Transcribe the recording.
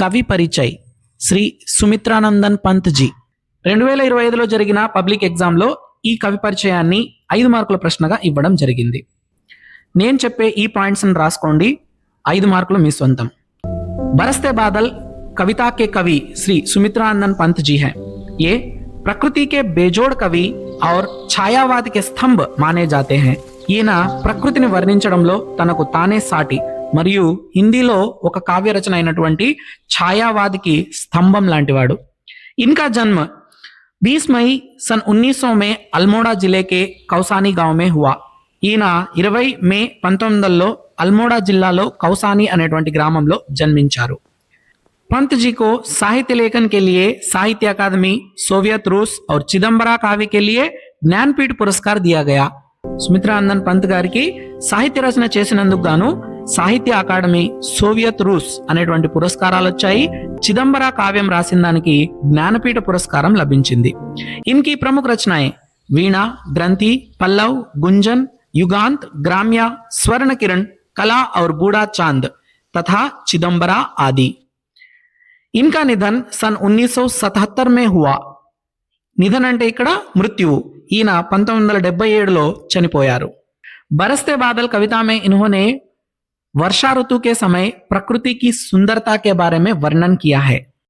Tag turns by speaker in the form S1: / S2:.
S1: కవి పరిచయ్ శ్రీ సుమిత్రానందన్ పంత్ జీ 2025లో జరిగిన పబ్లిక్ ఎగ్జామ్లో ఈ కవి పరిచయాన్ని 5 మార్కుల ప్రశ్నగా ఇవ్వడం జరిగింది. నేను చెప్పే ఈ పాయింట్స్ని రాసుకోండి, 5 మార్కులు మీ సొంతం. बरसते बादल कविता के कवि श्री सुमित्रानंदन पंत जी हैं. ये प्रकृति के बेजोड़ कवि और ఛాయావాద के स्तंभ माने जाते हैं. ఈయన ప్రకృతిని వర్ణించడంలో తనకు తానే సాటి మరియు హిందీలో ఒక కావ్య రచన అయినటువంటి ఛాయావాదికి స్తంభం లాంటివాడు. इनका जन्म 20 मई सन 1900 में अल्मोड़ा जिले के कौसानी गांव में हुआ. ఈయన 20 మే 1900లో అల్మోడా జిల్లాలో కౌసాని అనేటువంటి గ్రామంలో జన్మించారు. पंत जी को साहित्य लेखन के लिए साहित्य अकादमी, सोवियत रूस और चिदंबरा काव्य के लिए ज्ञानपीठ पुरस्कार दिया गया. సుమిత్రానందన్ పంత్ గారికి సాహిత్య రచన చేసినందుకు గాను సాహిత్య అకాడమీ, సోవియత్ రూస్ అనేటువంటి పురస్కారాలు వచ్చాయి. చిదంబరా కావ్యం రాసిన దానికి జ్ఞానపీఠ పురస్కారం లభించింది. ఇన్కి ప్రముఖ రచనాయే వీణా, గ్రంథి, పల్లవ్, గుంజన్, युगांत, ग्राम्या, स्वर्ण किरण, कला और बूढ़ा चांद तथा चिदंबरा आदि. इनका निधन सन 1977 में हुआ. निधन అంటే ఇక్కడ మృత్యువు. ఈయన 1977లో చనిపోయారు. बरसते बादल कविता में इन्होंने वर्षा ऋतु के समय प्रकृति की सुंदरता के बारे में वर्णन किया है.